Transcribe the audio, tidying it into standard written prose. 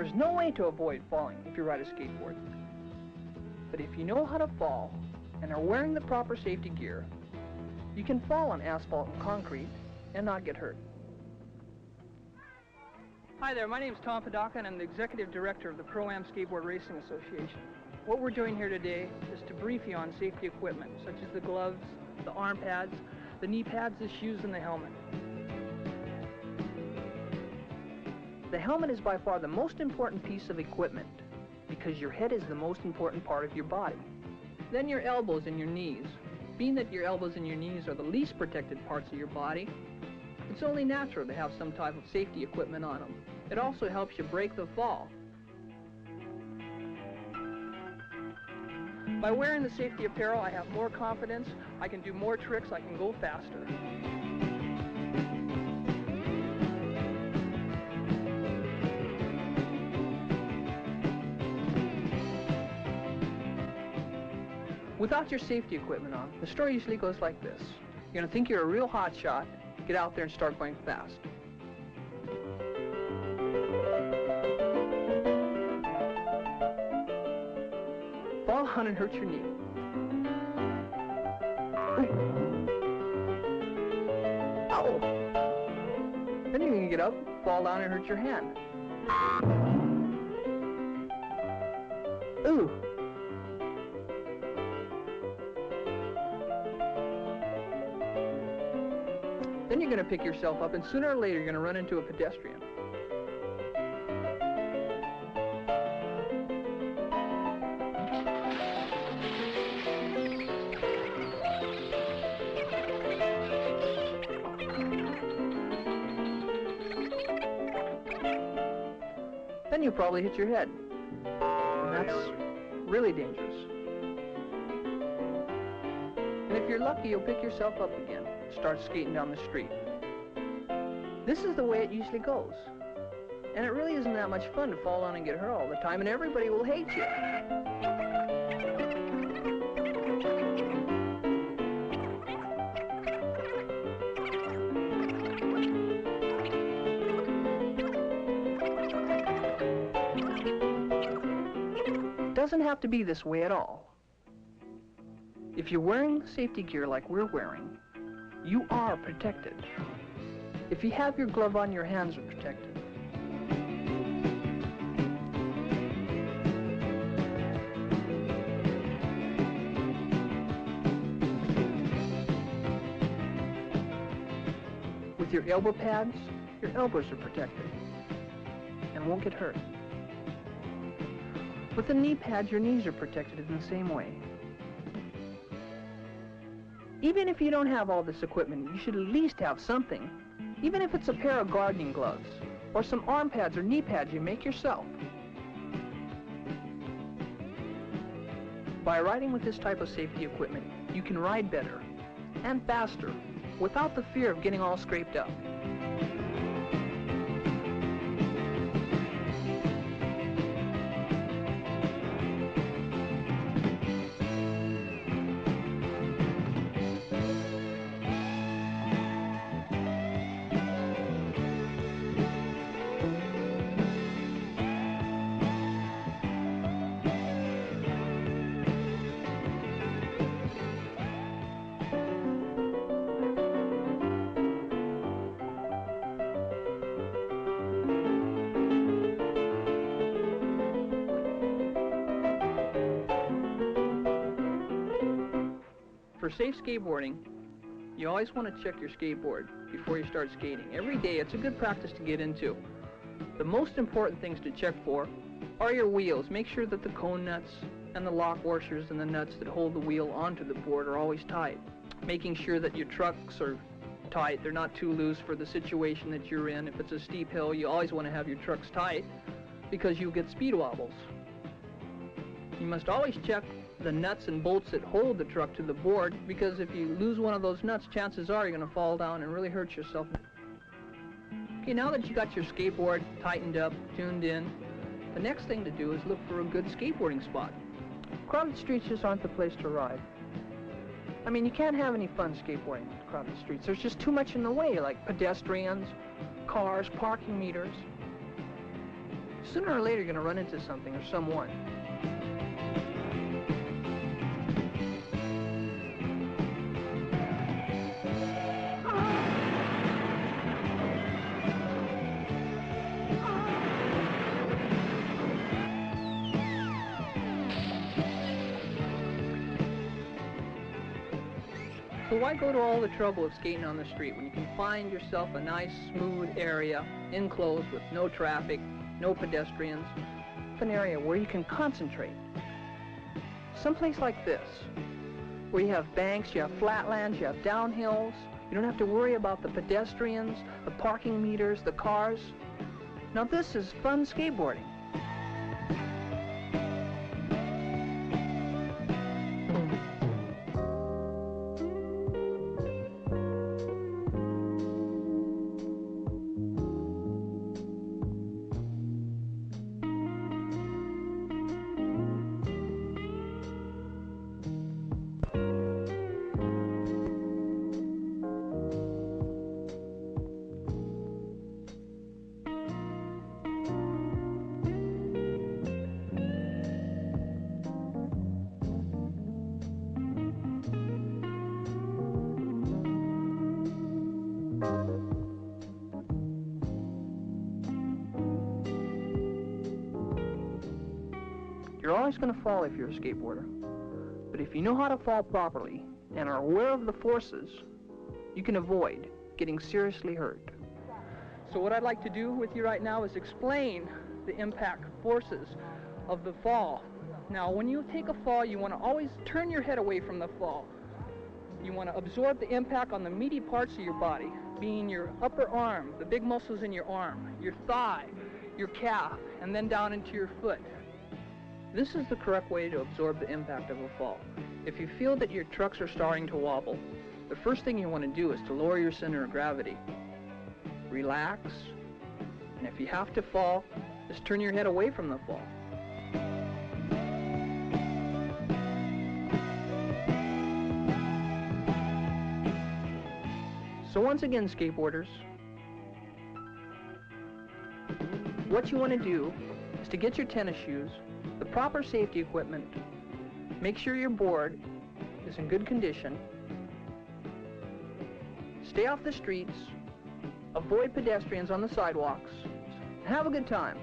There is no way to avoid falling if you ride a skateboard. But if you know how to fall and are wearing the proper safety gear, you can fall on asphalt and concrete and not get hurt. Hi there, my name is Tom Padaka and I'm the Executive Director of the Pro-Am Skateboard Racing Association. What we're doing here today is to brief you on safety equipment, such as the gloves, the arm pads, the knee pads, the shoes, and the helmet. The helmet is by far the most important piece of equipment because your head is the most important part of your body. Then your elbows and your knees. Being that your elbows and your knees are the least protected parts of your body, it's only natural to have some type of safety equipment on them. It also helps you break the fall. By wearing the safety apparel, I have more confidence, I can do more tricks, I can go faster. Without your safety equipment on, the story usually goes like this. You're going to think you're a real hot shot, get out there and start going fast. Fall down and hurt your knee. Ow! Then you're going to get up, fall down and hurt your hand. Ooh! Then you're going to pick yourself up, and sooner or later you're going to run into a pedestrian. Then you'll probably hit your head. And that's really dangerous. And if you're lucky, you'll pick yourself up again. Start skating down the street. This is the way it usually goes. And it really isn't that much fun to fall down and get hurt all the time, and everybody will hate you. It doesn't have to be this way at all. If you're wearing safety gear like we're wearing, you are protected. If you have your glove on, your hands are protected. With your elbow pads, your elbows are protected and won't get hurt. With the knee pads, your knees are protected in the same way. Even if you don't have all this equipment, you should at least have something. Even if it's a pair of gardening gloves, or some arm pads or knee pads you make yourself. By riding with this type of safety equipment, you can ride better and faster without the fear of getting all scraped up. For safe skateboarding, you always want to check your skateboard before you start skating. Every day, it's a good practice to get into. The most important things to check for are your wheels. Make sure that the cone nuts and the lock washers and the nuts that hold the wheel onto the board are always tight. Making sure that your trucks are tight, they're not too loose for the situation that you're in. If it's a steep hill, you always want to have your trucks tight because you'll get speed wobbles. You must always check the nuts and bolts that hold the truck to the board, because if you lose one of those nuts, chances are you're going to fall down and really hurt yourself. Okay, now that you got your skateboard tightened up, tuned in, the next thing to do is look for a good skateboarding spot. Crowded streets just aren't the place to ride. I mean, you can't have any fun skateboarding on crowded streets. There's just too much in the way, like pedestrians, cars, parking meters. Sooner or later you're going to run into something or someone. So why go to all the trouble of skating on the street when you can find yourself a nice, smooth area, enclosed with no traffic, no pedestrians, an area where you can concentrate. Someplace like this, where you have banks, you have flatlands, you have downhills. You don't have to worry about the pedestrians, the parking meters, the cars. Now this is fun skateboarding. You're always going to fall if you're a skateboarder. But if you know how to fall properly and are aware of the forces, you can avoid getting seriously hurt. So what I'd like to do with you right now is explain the impact forces of the fall. Now, when you take a fall, you want to always turn your head away from the fall. You want to absorb the impact on the meaty parts of your body, being your upper arm, the big muscles in your arm, your thigh, your calf, and then down into your foot. This is the correct way to absorb the impact of a fall. If you feel that your trucks are starting to wobble, the first thing you want to do is to lower your center of gravity. Relax, and if you have to fall, just turn your head away from the fall. So once again, skateboarders, what you want to do is to get your tennis shoes, the proper safety equipment, make sure your board is in good condition, stay off the streets, avoid pedestrians on the sidewalks, and have a good time.